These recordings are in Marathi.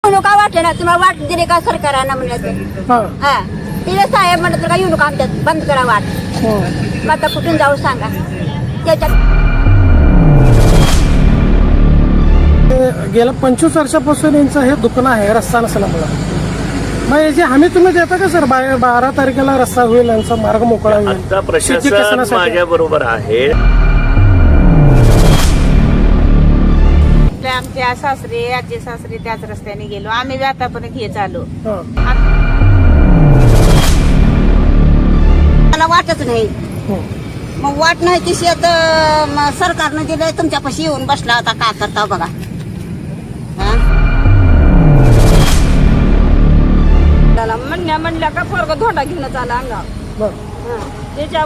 येऊ नका वाटले ना तुम्हाला वाट दिली का सरकारनं म्हणलं हा तिला साहेब म्हणत का येऊ नका आमच्यात बंद करा वाट मग आता कुठून जाऊ सांगा त्याच्यात गेल्या 25 वर्षापासून यांचं हे दुकान आहे रस्ता नसल्यामुळे मग याची हमी तुम्ही देता का सर 12 तारखेला रस्ता होईल यांचा मार्ग मोकळा होईल आता प्रशासन माझ्या बरोबर आहे आमच्या सासरे आजी सासरे त्याच रस्त्याने गेलो आम्ही जाता पण हे चालू मला वाटच नाही मग वाट नाही की शेत सरकारनं दिलंय तुमच्यापाशी येऊन बसला होता का करता बघा म्हणल्या का पोरग धोंडा घेऊन आला अंगावर त्याच्या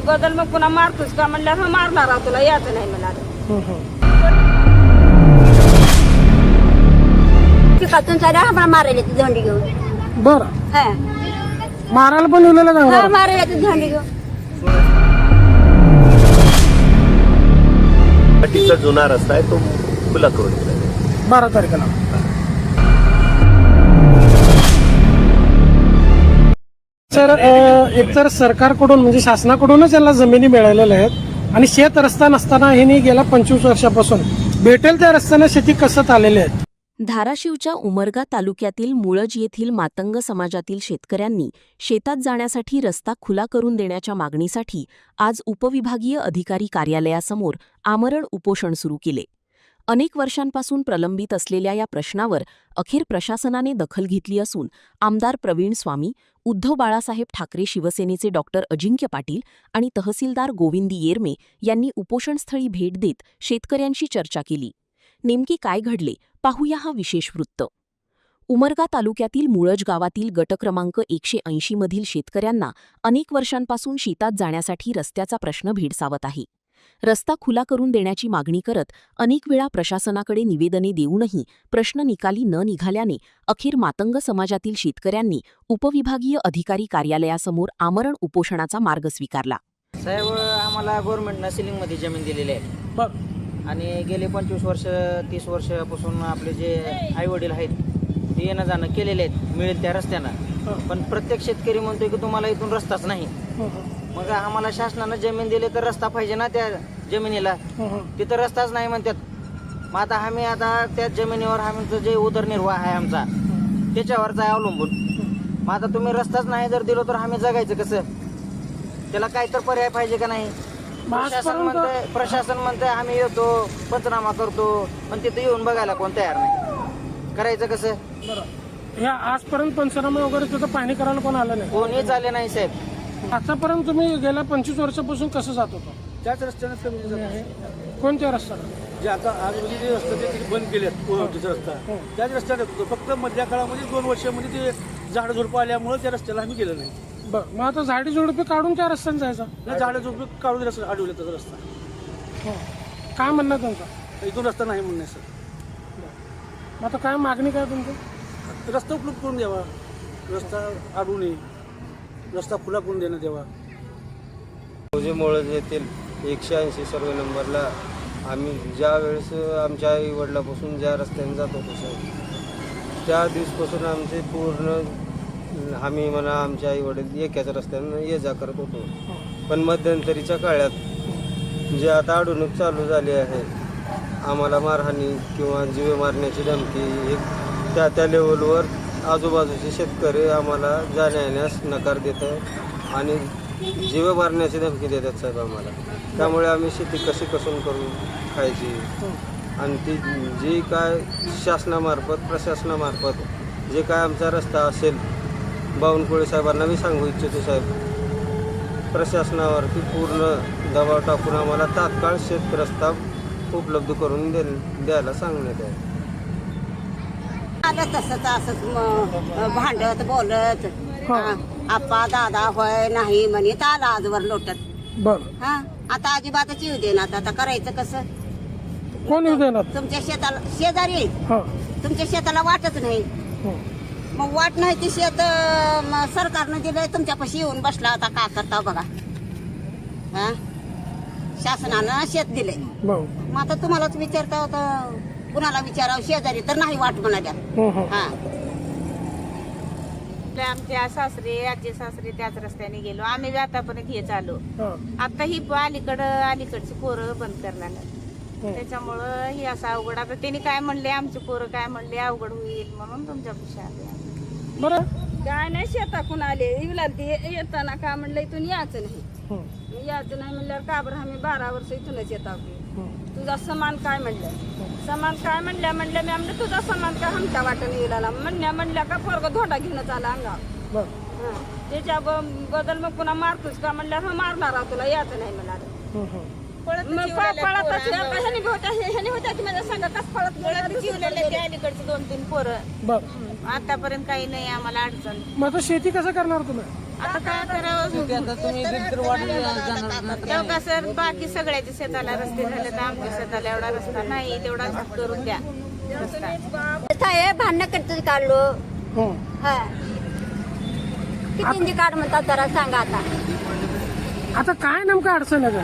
बदल मग पुन्हा मारतोस का म्हणल्या मारणार तुला यायचं नाही मला तुमचा आम्हाला मारायला ती झोंडी घेऊन बर हा मारायला पण लिहिलेलं मारायला ती झोंडी घेऊन पाठीचा जुना रस्ता आहे तो खुला करून दिला 12 तारखेला सर एकतर सरकारकडून म्हणजे शासनाकडूनच याला जमिनी मिळालेल्या आहेत आणि शेत रस्ता नसताना हे गेल्या 25 वर्षापासून भेटेल त्या रस्त्याने शेती कसत आलेले आहेत. धाराशिवच्या उमरगा तालुक्यातील मुळज येथील मातंग समाजातील शेतकऱ्यांनी शेतात जाण्यासाठी रस्ता खुला करून देण्याच्या मागणीसाठी आज उपविभागीय अधिकारी कार्यालयासमोर आमरण उपोषण सुरू केले. अनेक वर्षांपासून प्रलंबित असलेल्या या प्रश्नावर अखेर प्रशासनाने दखल घेतली असून आमदार प्रवीण स्वामी, उद्धव बाळासाहेब ठाकरे शिवसेनेचे डॉक्टर अजिंक्य पाटील आणि तहसीलदार गोविंदी येरमे यांनी उपोषणस्थळी भेट देत शेतकऱ्यांशी चर्चा केली. नेमके काय घडले पाहूया हा विशेष वृत्त. उमरगा तालुक्यातील मुळज गावातील गट क्रमांक 180 मधील शेतकऱ्यांना अनेक वर्षांपासून शेतात जाण्यासाठी रस्त्याचा प्रश्न भेडसावत आहे. रस्ता खुला करून देण्याची मागणी करत अनेक वेळा प्रशासनाकडे निवेदने देऊनही प्रश्न निकाली न निघाल्याने अखेर मातंग समाजातील शेतकऱ्यांनी उपविभागीय अधिकारी कार्यालयासमोर आमरण उपोषणाचा मार्ग स्वीकारला. साहेब आम्हाला गव्हर्नमेंटनं सिलिंगमध्ये जमीन दिलेली आहे आणि गेले 25 वर्ष 30 वर्षापासून आपले जे आई वडील आहेत ते येणं जाणं केलेले आहेत मिळेल त्या रस्त्यानं. पण प्रत्येक शेतकरी म्हणतोय की तुम्हाला इथून रस्ताच नाही. मग आम्हाला शासनानं जमीन दिली तर रस्ता पाहिजे ना त्या जमिनीला. तिथं रस्ताच नाही म्हणतात. मग आता आम्ही त्या जमिनीवर आमचं जे उदरनिर्वाह आहे आमचा त्याच्यावरचा आहे अवलंबून. मग आता तुम्ही रस्ताच नाही जर दिलो तर आम्ही जगायचं कसं? त्याला काय तर पर्याय पाहिजे का नाही? प्रशासन म्हणतंय आम्ही येतो पंचनामा करतो पण तिथे येऊन बघायला कोण तयार नाही. करायचं कसं? ह्या आजपर्यंत पंचनामा वगैरे तिथं पाणी करायला कोण आलं नाही? कोणीच आले नाही साहेब. आतापर्यंत तुम्ही गेल्या 25 वर्षापासून कसं जात होता? त्याच रस्त्याने कोणत्या रस्त्याला? जे आता आज म्हणजे जे रस्ते ते बंद केलेत रस्ता त्याच रस्त्याने होतो. फक्त मधल्या काळामध्ये 2 वर्षामध्ये ते झाड झुडपं आल्यामुळे त्या रस्त्याला आम्ही गेलो नाही. बरं मग आता झाडी झुडपे काढून त्या रस्त्याने जायचा? झाडं झुडपे काढून अडवले त्याचा रस्ता. काय म्हणणं तुमचं? इथून रस्ता नाही म्हणणे सर. मग आता काय मागणी काय तुमची? रस्ता उपलब्ध करून द्यावा. रस्ता अडवू नये. रस्ता खुला करून देण्यात यावा. मुळज येथील 180 सर्वे नंबरला आम्ही ज्या वेळेस आमच्या आई वडिलापासून ज्या रस्त्याने जात होतो सर त्या दिवसपासून आमचे पूर्ण आम्ही म्हणा आमच्या आई वडील एकाच रस्त्यानं ये जा करत होतो. पण मध्यंतरीच्या काळात जे आता अडवणूक चालू झाली आहे आम्हाला मारहाणी किंवा जीवे मारण्याची धमकी हे त्या लेवलवर आजूबाजूचे शेतकरी आम्हाला जाण्या येण्यास नकार देत आहेत आणि जीवे मारण्याची धमकी देतात साहेब आम्हाला. त्यामुळे आम्ही शेती कशी कसून करून खायची आणि ती जी काय शासनामार्फत प्रशासनामार्फत जे काय आमचा रस्ता असेल बावनकुळे साहेबांना मी सांगू इच्छितो साहेब प्रशासनावरती पूर्ण दबाव टाकून आम्हाला तात्काळ शेत रस्ता उपलब्ध करून द्यायला सांगण्यात आहे. आलं तसंच असंच भांडत बोलत आप्पा दादा होय नाही म्हणत आला आजवर लोटत. बरं हा आता अजिबातच येऊ दे ना. आता करायचं कसं? कोण येऊ देणार? तुमच्या शेताला शेजारी तुमच्या शेताला वाटच नाही. मग वाट नाही ती शेत सरकारनं दिलंय तुमच्यापाशी येऊन बसला होता का करता बघा. हा शासनानं शेत दिलंय. मग आता तुम्हालाच विचारता होता कुणाला विचारावं शेजारी तर नाही वाट म्हणाल्या. हा आमच्या सासरे आजी सासरे त्याच रस्त्याने गेलो आम्ही बी आतापर्यंत हे चालू. आता ही अलीकडची पोरं बंद करणार त्याच्यामुळं हे असं अवघड. आता त्यांनी काय म्हणले आमचे पोरं काय म्हणले अवघड होईल म्हणून तुमच्या पेक्षा आले. बरं काय नाही शेताकून आले येताना का म्हणलं इथून यायचं नाही म्हणल्यावर का बरं आम्ही 12 वर्ष इथूनच येत आहोत. तुझा समान काय म्हणलं म्हणलं मी म्हणलं तुझा समान काय आमच्या वाटेने गेला म्हणल्या का पोरग धोंडा घेऊनच आला अंगावर. त्याच्या बदल मग पुन्हा मारतोच का म्हणल्यावर मारणार आहोत तुला यायचं नाही म्हणाले. अलीकडचे 2-3 पोरं आतापर्यंत काही नाही आम्हाला अडचण. मग आता शेती कसं करणार तुम्ही? आता काय करावं तेव्हा सर बाकी सगळ्याच्या शेताला रस्ते झाले तर आमच्या शेताला एवढा रस्ता नाही तेवढा करून द्या रस्ता. साहेब भांडणं करतो काढलो. हा किती काढ म्हणतात जरा सांगा आता. आता काय नेमकं अडचण आहे का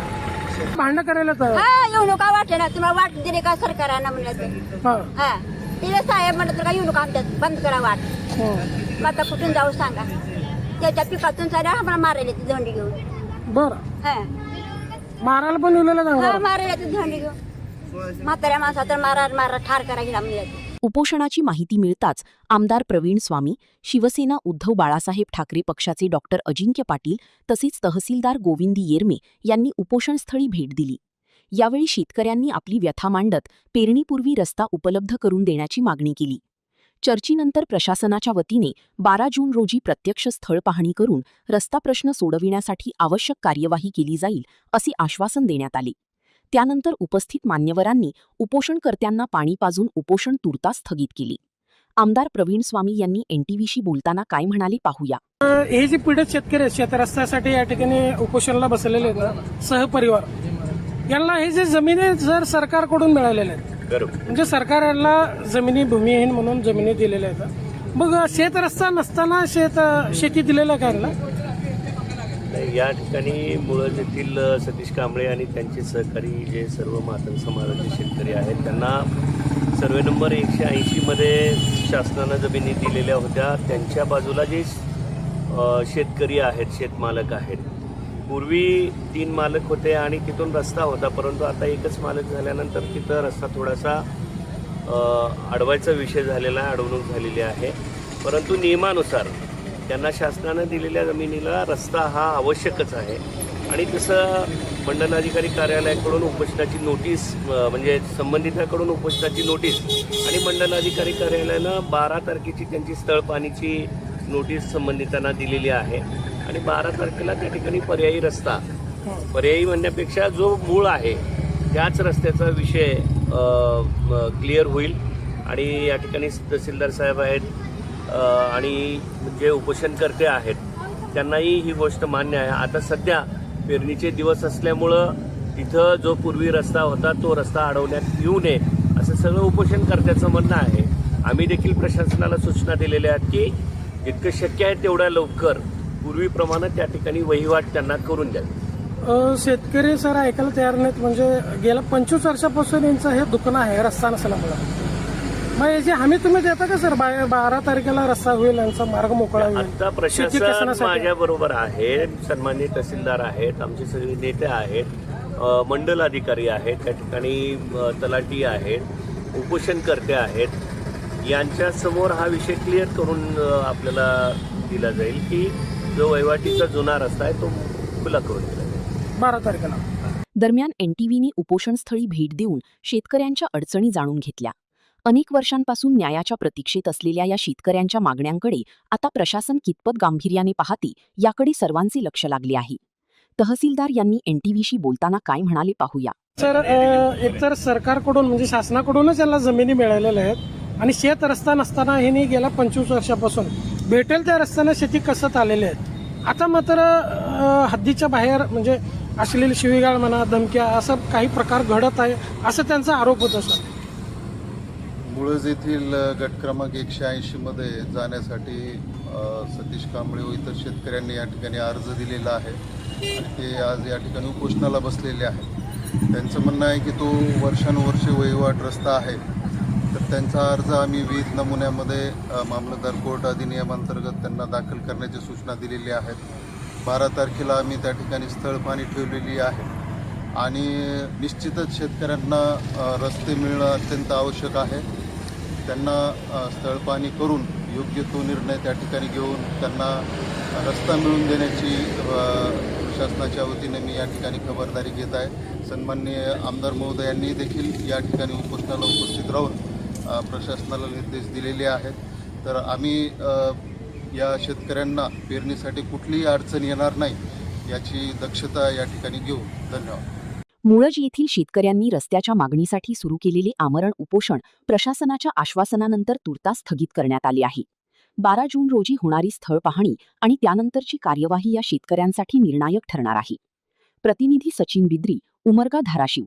भांडणं करायला? तर हा येऊ नका वाटले ना तुम्हाला वाट दिली का सरकारानं म्हणलं. हा तिला साहेब म्हणत का येऊ नका आमच्यात बंद करा वाट. मग आता कुठून जाऊ सांगा. त्याच्या पिकातून साऱ्या आम्हाला मारायला ती झोंडी घेऊन. बरं हा मारायला पण लिहिलेलं मारायला ती झोंडी घेऊन म्हाताऱ्या माणसा तर मारा ठार करा गेला म्हणजे. उपोषणाची माहिती मिळताच आमदार प्रवीण स्वामी, शिवसेना उद्धव बाळासाहेब ठाकरे पक्षाचे डॉक्टर अजिंक्य पाटील तसेच तहसीलदार गोविंदी येरमे यांनी उपोषणस्थळी भेट दिली. यावेळी शेतकऱ्यांनी आपली व्यथा मांडत पेरणीपूर्वी रस्ता उपलब्ध करून देण्याची मागणी केली. चर्चेनंतर प्रशासनाच्या वतीने 12 जून रोजी प्रत्यक्ष स्थळ पाहणी करून रस्ता प्रश्न सोडविण्यासाठी आवश्यक कार्यवाही केली जाईल असे आश्वासन देण्यात आले. त्यानंतर उपस्थित मान्यवरांनी उपोषणकर्त्यांना पाणी पाजून उपोषण तुर्तास स्थगित केले. आमदार प्रवीण स्वामी यांनी एनटीव्हीशी बोलताना काय म्हणाले पाहूया. हे जे पीडित शेतकरी आहेत शेतरस्त्यासाठी या ठिकाणी उपोषणाला बसलेले आहेत सहपरिवार, यांना हे जे जमिनी जर सरकारकडून मिळालेल्या आहेत म्हणजे सरकार यांना जमिनी भूमिहीन म्हणून जमिनी दिलेल्या आहेत, मग शेतरस्ता नसताना शेती दिलेल्या का यांना? या ठिकाणी मुळज येथील सतीश कांबळे आणि त्यांचे सहकारी जे सर्व मातंग समाजाचे शेतकरी आहेत त्यांना सर्वे नंबर 180 मध्ये शासनानं जमिनी दिलेल्या होत्या. त्यांच्या बाजूला जे शेतकरी आहेत शेतमालक आहेत, पूर्वी 3 मालक होते आणि तिथून रस्ता होता, परंतु आता एकच मालक झाल्यानंतर तिथं रस्ता थोडासा अडवायचा विषय झालेला आहे, अडवणूक झालेली आहे. परंतु नियमानुसार त्यांना शासनानं दिलेल्या जमिनीला रस्ता हा आवश्यकच आहे आणि तसं मंडलाधिकारी कार्यालयाकडून उपोषणाची नोटीस म्हणजे संबंधिताकडून उपोषणाची नोटीस आणि मंडलाधिकारी कार्यालयानं 12 तारखेची त्यांची स्थळ पाहणीची नोटीस संबंधितांना दिलेली आहे आणि 12 तारखेला त्या ठिकाणी पर्यायी रस्ता, पर्यायी म्हणण्यापेक्षा जो मूळ आहे त्याच रस्त्याचा विषय क्लिअर होईल आणि या ठिकाणी तहसीलदार साहेब आहेत आणि जे उपोषणकर्ते आहेत त्यांनाही ही गोष्ट मान्य आहे. आता सध्या पेरणीचे दिवस असल्यामुळं तिथं जो पूर्वी रस्ता होता तो रस्ता अडवण्यात येऊ नये असं सगळं उपोषणकर्त्याचं म्हणणं आहे. आम्ही देखील प्रशासनाला सूचना दिलेल्या आहेत की जितकं शक्य आहे तेवढ्या लवकर पूर्वीप्रमाणे त्या ठिकाणी वहिवाट त्यांना करून द्यावी. शेतकरी सर ऐकायला तयार नाहीत, म्हणजे गेल्या 25 वर्षापासून यांचं हे दुकान आहे रस्ता नसल्यामुळे. मग याची हमी तुम्ही देता का सर? 12 तारखेला रस्ता होईल, यांचा मार्ग मोकळा होईल. आता प्रशासन माझ्या बरोबर आहे, सन्माननीय तहसीलदार आहेत, आमचे सगळे नेते आहेत, मंडल अधिकारी आहेत, त्या ठिकाणी तलाठी आहेत, उपोषणकर्ते आहेत. यांच्या समोर हा विषय क्लिअर करून आपल्याला दिला जाईल की जो वहिवाटीचा जुना रस्ता आहे तो खुला करून दिला जाईल 12 तारखेला. दरम्यान एनटीव्हीने उपोषणस्थळी भेट देऊन शेतकऱ्यांच्या अडचणी जाणून घेतल्या. अनेक वर्षांपासून न्यायाच्या प्रतीक्षेत असलेल्या या शेतकऱ्यांच्या मागण्यांकडे आता प्रशासन कितपत गांभीर्याने पाहते याकडे सर्वांचे लक्ष लागले आहे. तहसीलदार यांनी एनटीव्हीशी बोलताना काय म्हणाले पाहूया. सर एकतर सरकारकडून म्हणजे शासनाकडूनच यांना जमिनी मिळालेल्या आहेत आणि शेत रस्ता नसताना हे गेल्या 25 वर्षापासून भेटेल त्या रस्त्याने शेती कसत आलेले आहेत. आता मात्र हद्दीच्या बाहेर म्हणजे अश्लील शिवीगाळ म्हणा, धमक्या असं काही प्रकार घडत आहे असं त्यांचा आरोप होता. सर मुळज येथील गट क्रमांक 180 मध्ये जाण्यासाठी सतीश कांबळे व इतर शेतकऱ्यांनी या ठिकाणी अर्ज दिलेला आहे आणि ते आज या ठिकाणी उपोषणाला बसलेले आहेत. त्यांचं म्हणणं आहे की तो वर्षानुवर्षे वहिवाट रस्ता आहे तर त्यांचा अर्ज आम्ही विविध नमुन्यामध्ये मामलतदार कोर्ट अधिनियमांतर्गत त्यांना दाखल करण्याची सूचना दिलेली आहेत. 12 तारखेला आम्ही त्या ठिकाणी स्थळ पाहणी ठेवलेली आहे आणि निश्चितच शेतकऱ्यांना रस्ते मिळणं अत्यंत आवश्यक आहे. त्यांना स्थळ पाहणी करून योग्य तो निर्णय त्या ठिकाणी घेऊन त्यांना रस्ता मिळवून देण्याची शासनाच्या वतीने मी या ठिकाणी खबरदारी घेत आहे. सन्माननीय आमदार महोदयांनी देखील या ठिकाणी उपोषणाला उपस्थित राहून प्रशासनाला निर्देश दिलेले आहेत. तर आम्ही या शेतकऱ्यांना पेरणीसाठी कुठलीही अडचण येणार नाही याची दक्षता या ठिकाणी घेऊ. धन्यवाद. मुळज येथील शेतकऱ्यांनी रस्त्याच्या मागणीसाठी सुरू केलेले आमरण उपोषण प्रशासनाच्या आश्वासनानंतर तुर्तास स्थगित करण्यात आले आहे. 12 जून रोजी होणारी स्थळ पाहणी आणि त्यानंतरची कार्यवाही या शेतकऱ्यांसाठी निर्णायक ठरणार आहे. प्रतिनिधी सचिन बिद्री, उमरगा, धाराशिव.